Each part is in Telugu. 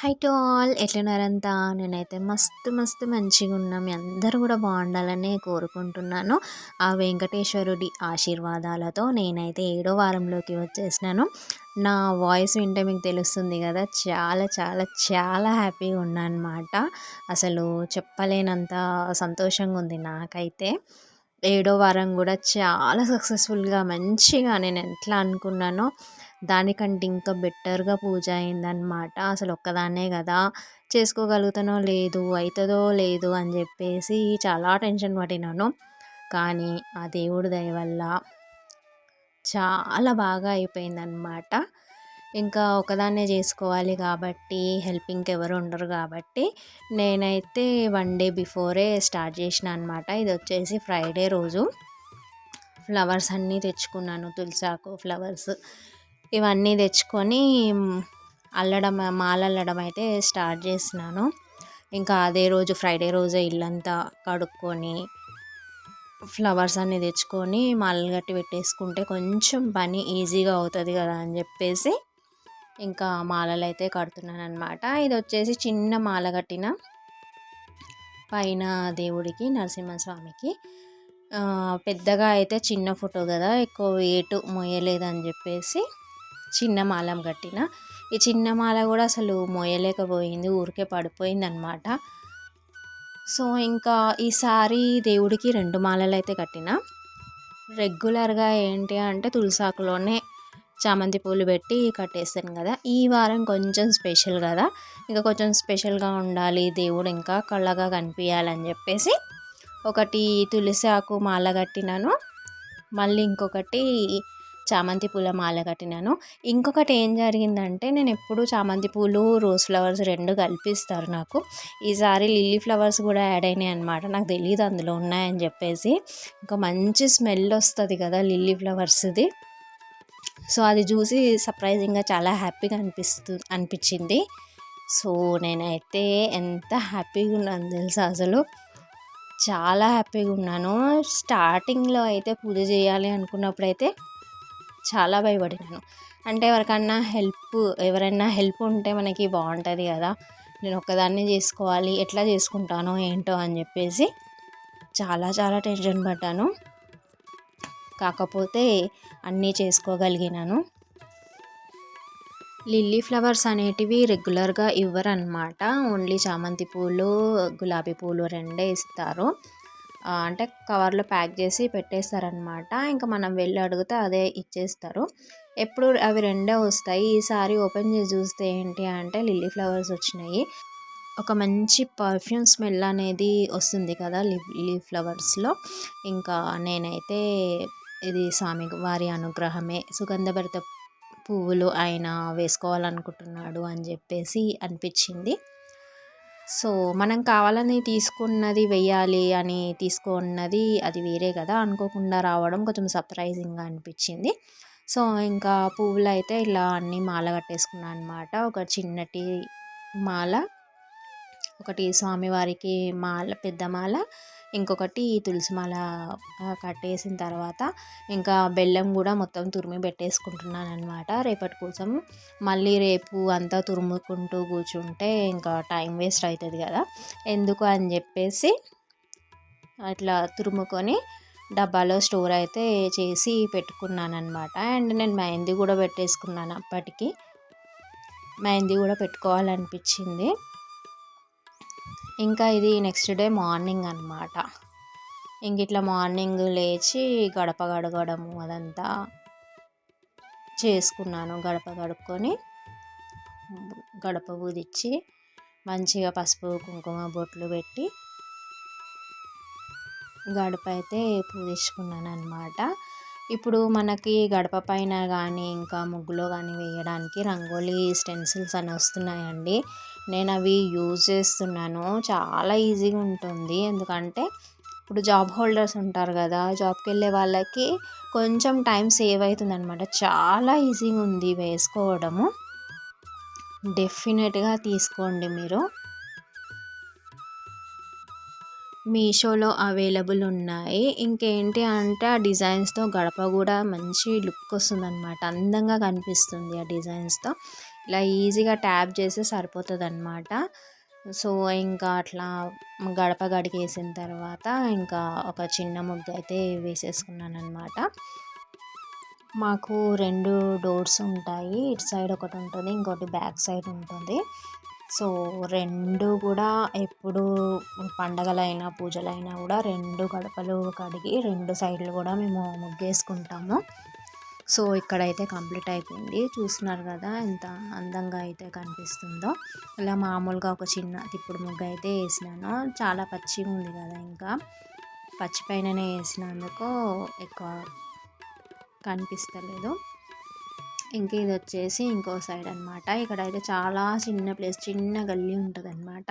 హై టు ఆల్ ఎట్లున్నారంతా నేనైతే మస్తు మంచిగా ఉన్నా మీ అందరూ కూడా బాగుండాలని కోరుకుంటున్నాను. ఆ వెంకటేశ్వరుడి ఆశీర్వాదాలతో నేనైతే 7వ వారంలోకి వచ్చేసినాను. నా వాయిస్ వింటే మీకు తెలుస్తుంది కదా, చాలా హ్యాపీగా ఉన్నా అనమాట. అసలు చెప్పలేనంత సంతోషంగా ఉంది నాకైతే. 7వ వారం కూడా చాలా సక్సెస్ఫుల్గా మంచిగా నేను ఎట్లా అనుకున్నానో దానికంటే ఇంకా బెటర్గా పూజ అయిందనమాట. అసలు ఒక్కదాన్నే కదా, చేసుకోగలుగుతానో లేదు, అవుతుందో లేదు అని చెప్పేసి చాలా టెన్షన్ పడినాను. కానీ ఆ దేవుడి దయ వల్ల చాలా బాగా అయిపోయిందనమాట. ఇంకా ఒకదాన్నే చేసుకోవాలి కాబట్టి హెల్పింగ్కి ఎవరు ఉండరు కాబట్టి నేనైతే 1 డే బిఫోరే స్టార్ట్ చేసిన అనమాట. ఇది వచ్చేసి ఫ్రైడే రోజు ఫ్లవర్స్ అన్నీ తెచ్చుకున్నాను, తులసాకు ఫ్లవర్స్ ఇవన్నీ తెచ్చుకొని మాల అల్లడం అయితే స్టార్ట్ చేసినాను. ఇంకా అదే రోజు ఫ్రైడే రోజే ఇల్లంతా కడుక్కొని ఫ్లవర్స్ అన్నీ తెచ్చుకొని మాలలు కట్టి పెట్టేసుకుంటే కొంచెం పని ఈజీగా అవుతుంది కదా అని చెప్పేసి ఇంకా మాలలు అయితే కడుతున్నాను అనమాట. ఇది వచ్చేసి చిన్న మాల కట్టిన పైన దేవుడికి నరసింహస్వామికి. పెద్దగా అయితే చిన్న ఫోటో కదా, ఎక్కువ వెయిట్ మోయలేదని చెప్పేసి చిన్న మాలం కట్టిన. ఈ చిన్న మాల కూడా అసలు మోయలేకపోయింది, ఊరికే పడిపోయింది అనమాట. సో ఇంకా ఈసారి దేవుడికి 2 మాలలు అయితే కట్టిన. రెగ్యులర్గా ఏంటి అంటే తులసాకులోనే చామంతి పూలు పెట్టి కట్టేస్తాను కదా, ఈ వారం కొంచెం స్పెషల్ కదా, ఇంకా కొంచెం స్పెషల్గా ఉండాలి, దేవుడు ఇంకా కళ్ళగా కనిపించాలని చెప్పేసి ఒకటి తులసి ఆకు మాల కట్టినాను, మళ్ళీ ఇంకొకటి చామంతి పూల మాల కట్టినాను. ఇంకొకటి ఏం జరిగిందంటే, నేను ఎప్పుడు చామంతి పూలు రోజ్ ఫ్లవర్స్ 2 కల్పిస్తారు నాకు. ఈసారి లిల్లీ ఫ్లవర్స్ కూడా యాడ్ అయినాయి అనమాట. నాకు తెలియదు అందులో ఉన్నాయని చెప్పేసి. ఇంకా మంచి స్మెల్ వస్తుంది కదా లిల్లీ ఫ్లవర్స్ది. సో అది చూసి సర్ప్రైజింగ్గా చాలా హ్యాపీగా అనిపించింది. సో నేనైతే ఎంత హ్యాపీగా ఉన్నాను తెలుసా, అసలు చాలా హ్యాపీగా ఉన్నాను. స్టార్టింగ్లో అయితే పూజ చేయాలి అనుకున్నప్పుడైతే చాలా భయపడినాను. అంటే ఎవరైనా హెల్ప్ ఉంటే మనకి బాగుంటుంది కదా, నేను ఒక్కదాన్నే చేసుకోవాలి, ఎట్లా చేసుకుంటానో ఏంటో అని చెప్పేసి చాలా టెన్షన్ పడ్డాను. కాకపోతే అన్నీ చేసుకోగలిగినాను. లిల్లీ ఫ్లవర్స్ అనేటివి రెగ్యులర్గా ఇవ్వరన్నమాట. ఓన్లీ చామంతి పూలు, గులాబీ పూలు 2 ఇస్తారు. అంటే కవర్లో ప్యాక్ చేసి పెట్టేస్తారనమాట. ఇంకా మనం వెళ్ళి అడిగితే అదే ఇచ్చేస్తారు. ఎప్పుడు అవి 2 వస్తాయి. ఈసారి ఓపెన్ చేసి చూస్తే ఏంటి అంటే లిల్లీ ఫ్లవర్స్ వచ్చినాయి. ఒక మంచి పర్ఫ్యూమ్ స్మెల్ అనేది వస్తుంది కదా లిల్లీ ఫ్లవర్స్లో. ఇంకా నేనైతే ఇది స్వామి వారి అనుగ్రహమే, సుగంధభరిత పువ్వులు ఆయన వేసుకోవాలనుకుంటున్నాడు అని చెప్పేసి అనిపించింది. సో మనం కావాలని తీసుకున్నది వెయ్యాలి అని తీసుకున్నది అది వేరే కదా, అనుకోకుండా రావడం కొంచెం సర్ప్రైజింగ్గా అనిపించింది. సో ఇంకా పువ్వులు అయితే ఇలా అన్నీ మాల కట్టేసుకున్నాను అనమాట. ఒక చిన్నటి మాల, ఒకటి స్వామివారికి మాల, పెద్ద మాల, ఇంకొకటి తులసి మాల కట్టేసిన తర్వాత ఇంకా బెల్లం కూడా మొత్తం తురిమి పెట్టేసుకుంటున్నాను అనమాట రేపటి కోసం. మళ్ళీ రేపు అంతా తురుముకుంటూ కూర్చుంటే ఇంకా టైం వేస్ట్ అవుతుంది కదా, ఎందుకు అని చెప్పేసి అట్లా తురుముకొని డబ్బాలో స్టోర్ అయితే చేసి పెట్టుకున్నాను అనమాట. అండ్ నేను మెహందీ కూడా పెట్టేసుకున్నాను. అప్పటికి మెహందీ కూడా పెట్టుకోవాలనిపించింది. ఇంకా ఇది నెక్స్ట్ డే మార్నింగ్ అనమాట. ఇంక ఇట్లా మార్నింగ్ లేచి గడప గడగడము అదంతా చేసుకున్నాను. గడప గడుక్కొని గడప ఊదిచ్చి మంచిగా పసుపు కుంకుమ బొట్లు పెట్టి గడప అయితే పూజించుకున్నాను అనమాట. ఇప్పుడు మనకి గడప పైన కానీ ఇంకా ముగ్గులో కానీ వేయడానికి రంగోలీ స్టెన్సిల్స్ అని వస్తున్నాయండి. నేను అవి యూజ్ చేస్తున్నాను. చాలా ఈజీగా ఉంటుంది. ఎందుకంటే ఇప్పుడు జాబ్ హోల్డర్స్ ఉంటారు కదా, జాబ్కి వెళ్ళే వాళ్ళకి కొంచెం టైం సేవ్ అవుతుంది అనమాట. చాలా ఈజీగా ఉంది వేసుకోవడము. డెఫినెట్గా తీసుకోండి మీరు. మీషోలో అవైలబుల్ ఉన్నాయి. ఇంకేంటి అంటే ఆ డిజైన్స్తో గడప కూడా మంచి లుక్ వస్తుందన్నమాట, అందంగా కనిపిస్తుంది ఆ డిజైన్స్తో. ఇలా ఈజీగా ట్యాప్ చేస్తే సరిపోతుందన్నమాట. సో ఇంకా అట్లా గడప గడిగేసిన తర్వాత ఇంకా ఒక చిన్న ముగ్గు అయితే వేసేసుకున్నానమాట. మాకు 2 డోర్స్ ఉంటాయి. ఇటు సైడ్ ఒకటి ఉంటుంది, ఇంకోటి బ్యాక్ సైడ్ ఉంటుంది. సో 2 కూడా ఎప్పుడు పండగలైనా పూజలైనా కూడా 2 గడపలు కడిగి 2 సైడ్లు కూడా మేము ముగ్గేసుకుంటాము. సో ఇక్కడైతే కంప్లీట్ అయిపోయింది. చూస్తున్నారు కదా ఎంత అందంగా అయితే కనిపిస్తుందో. ఇలా మామూలుగా ఒక చిన్న తిప్పుడు ముగ్గు అయితే వేసినాను. చాలా పచ్చిగా ఉంది కదా, ఇంకా పచ్చి పైననే వేసినందుకు ఎక్కువ కనిపిస్తలేదు. ఇంక ఇది వచ్చేసి ఇంకో సైడ్ అనమాట. ఇక్కడైతే చాలా చిన్న ప్లేస్, చిన్న గల్లీ ఉంటుంది అనమాట.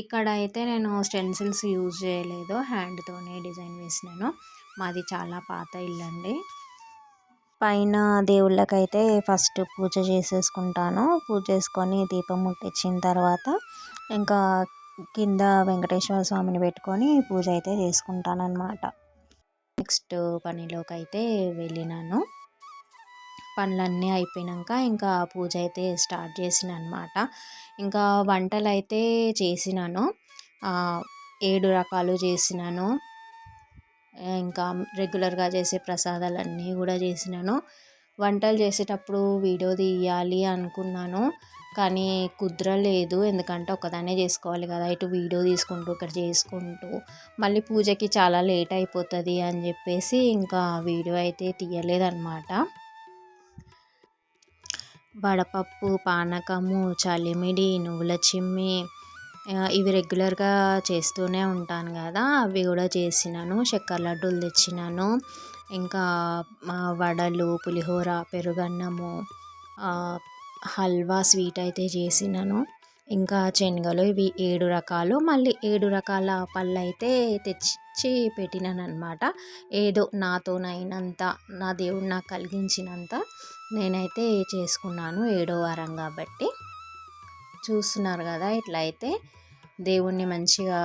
ఇక్కడైతే నేను స్టెన్సిల్స్ యూజ్ చేయలేదు, హ్యాండ్తోనే డిజైన్ వేసినాను. మాది చాలా పాత ఇల్లు అండి. పైన దేవుళ్ళకైతే ఫస్ట్ పూజ చేసేసుకుంటాను. పూజ చేసుకొని దీపం ముట్టించిన తర్వాత ఇంకా కింద వెంకటేశ్వర స్వామిని పెట్టుకొని పూజ అయితే చేసుకుంటాను అనమాట. నెక్స్ట్ పనిలోకి అయితే వెళ్ళినాను. పనులన్నీ అయిపోయాక ఇంకా పూజ అయితే స్టార్ట్ చేసిన అనమాట. ఇంకా వంటలు అయితే చేసినాను, 7 రకాలు చేసినాను. ఇంకా రెగ్యులర్గా చేసే ప్రసాదాలన్నీ కూడా చేసినాను. వంటలు చేసేటప్పుడు వీడియో తీయాలి అనుకున్నాను, కానీ కుదరలేదు. ఎందుకంటే ఒకదాన్నే చేసుకోవాలి కదా, ఇటు వీడియో తీసుకుంటూ ఇక్కడ చేసుకుంటూ మళ్ళీ పూజకి చాలా లేట్ అయిపోతుంది అని చెప్పేసి ఇంకా వీడియో అయితే తీయలేదన్నమాట. వడపప్పు, పానకము, చలిమిడి, నువ్వుల చిమ్మి ఇవి రెగ్యులర్గా చేస్తూనే ఉంటాను కదా, అవి కూడా చేసినాను. చక్కెర లడ్డూలు తెచ్చినాను. ఇంకా వడలు, పులిహోర, పెరుగన్నము, హల్వా స్వీట్ అయితే చేసినాను. ఇంకా శనగలు, ఇవి 7 రకాలు. మళ్ళీ 7 రకాల పళ్ళు అయితే తెచ్చి పెట్టినాను అనమాట. ఏదో నాతోనైనంత, నా దేవుడు నాకు కలిగించినంత నేనైతే చేసుకున్నాను 7వ వారం కాబట్టి. చూస్తున్నారు కదా, ఇట్లా అయితే దేవుణ్ణి మంచిగా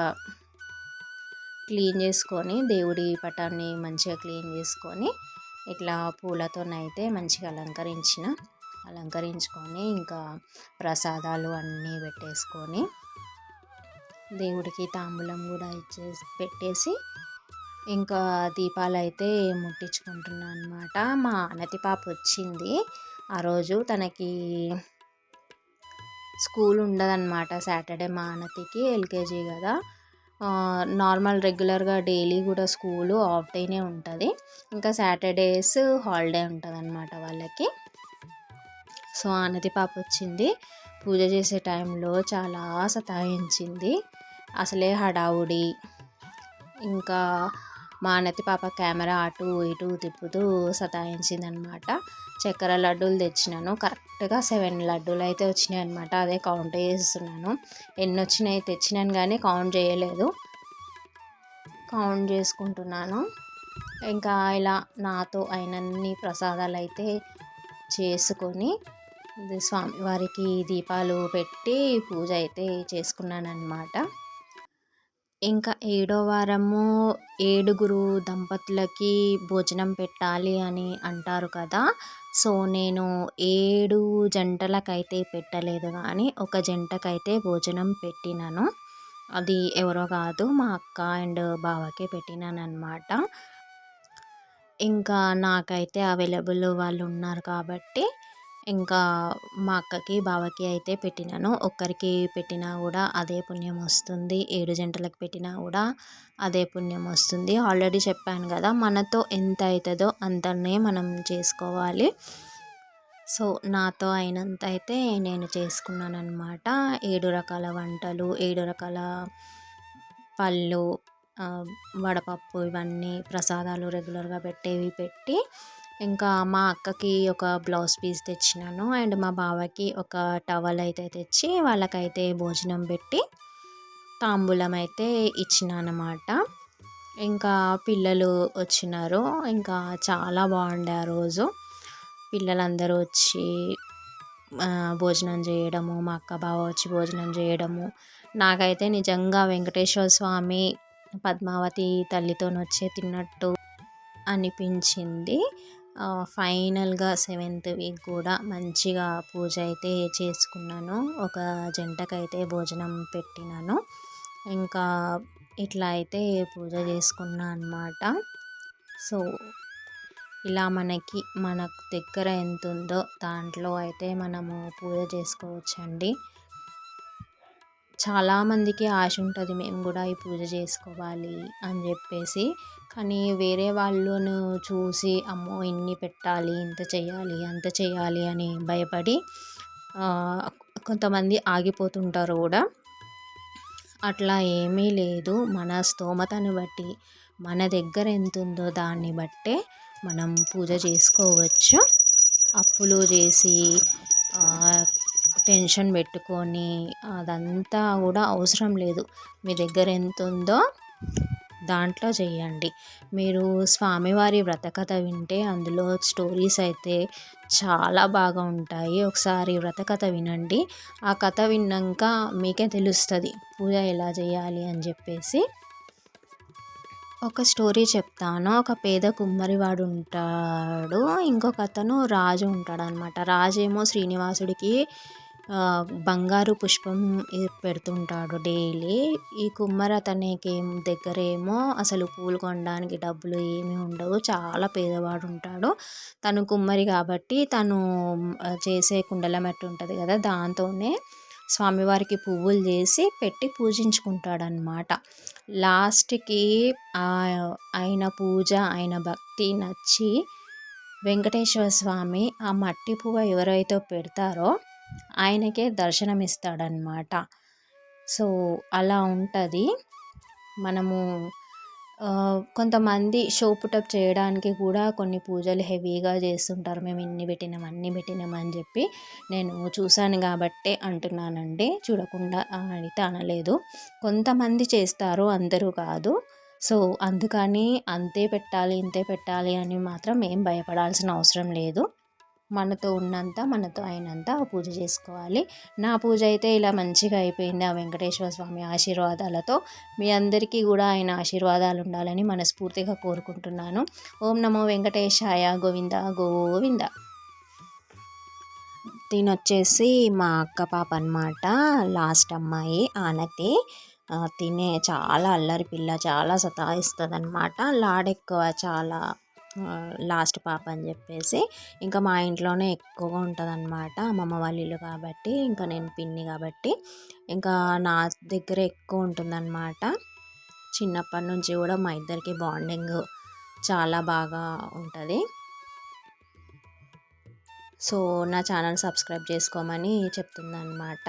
క్లీన్ చేసుకొని, దేవుడి పటాన్ని మంచిగా క్లీన్ చేసుకొని ఇట్లా పూలతోనైతే మంచిగా అలంకరించుకొని ఇంకా ప్రసాదాలు అన్నీ పెట్టేసుకొని దేవుడికి తాంబూలం కూడా పెట్టేసి ఇంకా దీపాలు అయితే ముట్టించుకుంటున్నాను అనమాట. మా అనతి పాప వచ్చింది ఆ రోజు. తనకి స్కూల్ ఉండదన్నమాట సాటర్డే. మా అనతికి ఎల్కేజీ కదా, నార్మల్ రెగ్యులర్గా డైలీ కూడా స్కూలు హాఫ్ డేనే ఉంటుంది. ఇంకా సాటర్డేస్ హాలిడే ఉంటుంది అన్నమాట వాళ్ళకి. సో అనతి పాప వచ్చింది. పూజ చేసే టైంలో చాలా సతాయించింది. అసలే హడావుడి. ఇంకా మా అనతి పాప కెమెరా అటు ఇటు తిప్పుతూ సతాయించింది అనమాట. చక్కెర లడ్డూలు తెచ్చినాను. కరెక్ట్గా 7 లడ్డూలు అయితే వచ్చినాయి అనమాట. అదే కౌంట్ చేస్తున్నాను. ఎన్ని వచ్చినాయి తెచ్చినాను కానీ కౌంట్ చేయలేదు. కౌంట్ చేసుకుంటున్నాను. ఇంకా ఇలా నాతో అయినన్ని ప్రసాదాలు అయితే చేసుకొని స్వామివారికి దీపాలు పెట్టి పూజ అయితే చేసుకున్నాను అనమాట. ఇంకా 7వ వారము 7 దంపతులకి భోజనం పెట్టాలి అని అంటారు కదా. సో నేను 7 జంటలకైతే పెట్టలేదు, కానీ ఒక జంటకైతే భోజనం పెట్టినాను. అది ఎవరో కాదు, మా అక్క అండ్ బావకే పెట్టినాను అనమాట. ఇంకా నాకైతే అవైలబుల్ వాళ్ళు ఉన్నారు కాబట్టి ఇంకా మా అక్కకి బావకి అయితే పెట్టినాను. ఒక్కరికి పెట్టినా కూడా అదే పుణ్యం వస్తుంది, 7 జంటలకు పెట్టినా కూడా అదే పుణ్యం వస్తుంది. ఆల్రెడీ చెప్పాను కదా, మనతో ఎంత అవుతుందో అంతనే మనం చేసుకోవాలి. సో నాతో అయినంత అయితే నేను చేసుకున్నాను అనమాట. 7 రకాల వంటలు, 7 రకాల పళ్ళు, వడపప్పు, ఇవన్నీ ప్రసాదాలు రెగ్యులర్గా పెట్టేవి పెట్టి ఇంకా మా అక్కకి ఒక బ్లౌజ్ పీస్ తెచ్చినాను అండ్ మా బావకి ఒక టవల్ అయితే తెచ్చి వాళ్ళకైతే భోజనం పెట్టి తాంబూలం అయితే ఇచ్చినానమాట. ఇంకా పిల్లలు వచ్చినారు. ఇంకా చాలా బాగుండే ఆ రోజు. పిల్లలందరూ వచ్చి భోజనం చేయడము, మా అక్క బావ వచ్చి భోజనం చేయడము. నాకైతే నిజంగా వెంకటేశ్వర స్వామి పద్మావతి తల్లితో వచ్చే తిన్నట్టు అనిపించింది. ఫైనల్‌గా సెవెంత్ వీక్ కూడా మంచిగా పూజ అయితే చేసుకున్నాను. ఒక జంటకైతే భోజనం పెట్టినాను. ఇంకా ఇట్లా అయితే పూజ చేసుకున్నా అనమాట. సో, ఇలా మన దగ్గర ఎంతుందో దాంట్లో అయితే మనము పూజ చేసుకోవచ్చండి. చాలామందికి ఆశ ఉంటుంది మేము కూడా ఈ పూజ చేసుకోవాలి అని చెప్పేసి. కానీ వేరే వాళ్ళను చూసి అమ్మో ఇన్ని పెట్టాలి, ఇంత చేయాలి, అంత చేయాలి అని భయపడి ఆహ్, కొంతమంది ఆగిపోతుంటారు కూడా. అట్లా ఏమీ లేదు. మన స్తోమతను బట్టి, మన దగ్గర ఎంతుందో దాన్ని బట్టే మనం పూజ చేసుకోవచ్చు. అప్పులు చేసి టెన్షన్ పెట్టుకొని అదంతా కూడా అవసరం లేదు. మీ దగ్గర ఎంతుందో దాంట్లో చేయండి. మీరు స్వామివారి వ్రతకథ వింటే అందులో స్టోరీస్ అయితే చాలా బాగా ఉంటాయి. ఒకసారి వ్రతకథ వినండి. ఆ కథ విన్నాక మీకే తెలుస్తుంది పూజ ఎలా చేయాలి అని చెప్పేసి. ఒక స్టోరీ చెప్తాను. ఒక పేద కుమ్మరివాడు ఉంటాడు. ఇంకొక అతను రాజు ఉంటాడనమాట. రాజేమో శ్రీనివాసుడికి బంగారు పుష్పం పెడుతుంటాడు డైలీ. ఈ కుమ్మరి అతనికి దగ్గరేమో అసలు పూలు కొనడానికి డబ్బులు ఏమీ ఉండవు. చాలా పేదవాడు ఉంటాడు. తను కుమ్మరి కాబట్టి తను చేసే కుండల మట్టి ఉంటుంది కదా, దాంతోనే స్వామివారికి పువ్వులు చేసి పెట్టి పూజించుకుంటాడనమాట. లాస్ట్‌కి ఆయన పూజ, ఆయన భక్తి నచ్చి వెంకటేశ్వర స్వామి ఆ మట్టి పువ్వు ఎవరైతే పెడతారో ఆయనకే దర్శనమిస్తాడనమాట. సో, అలా ఉంటుంది. మనము కొంతమంది షో పుటప్ చేయడానికి కూడా కొన్ని పూజలు హెవీగా చేస్తుంటారు. మేము ఇన్ని పెట్టినాం, అన్ని పెట్టినాం అని చెప్పి. నేను చూశాను కాబట్టే అంటున్నానండి. చూడకుండా అయితే అనలేదు. కొంతమంది చేస్తారు, అందరూ కాదు. సో, అందుకని అంతే పెట్టాలి, ఇంతే పెట్టాలి అని మాత్రం ఏం భయపడాల్సిన అవసరం లేదు. మనతో ఉన్నంత, మనతో అయినంత పూజ చేసుకోవాలి. నా పూజ అయితే ఇలా మంచిగా అయిపోయింది ఆ వెంకటేశ్వర స్వామి ఆశీర్వాదాలతో. మీ అందరికీ కూడా ఆయన ఆశీర్వాదాలు ఉండాలని మనస్ఫూర్తిగా కోరుకుంటున్నాను. ఓం నమో వెంకటేశాయ. గోవింద గోవింద. తినొచ్చేసి మా అక్క పాప అనమాట, లాస్ట్ అమ్మాయి ఆనతి. తినే చాలా అల్లరి పిల్ల, చాలా సతాయిస్తుంది అనమాట. లాడెక్కువ చాలా, లాస్ట్ పాప అని చెప్పేసి. ఇంకా మా ఇంట్లోనే ఎక్కువగా ఉంటుంది అనమాట. అమ్మమ్మ వాళ్ళ ఇల్లు కాబట్టి, ఇంకా నేను పిన్ని కాబట్టి ఇంకా నా దగ్గర ఎక్కువ ఉంటుందన్నమాట. చిన్నప్పటి నుంచి కూడా మా ఇద్దరికి బాండింగ్ చాలా బాగా ఉంటుంది. సో, నా ఛానల్ సబ్స్క్రైబ్ చేసుకోమని చెప్తుందన్నమాట.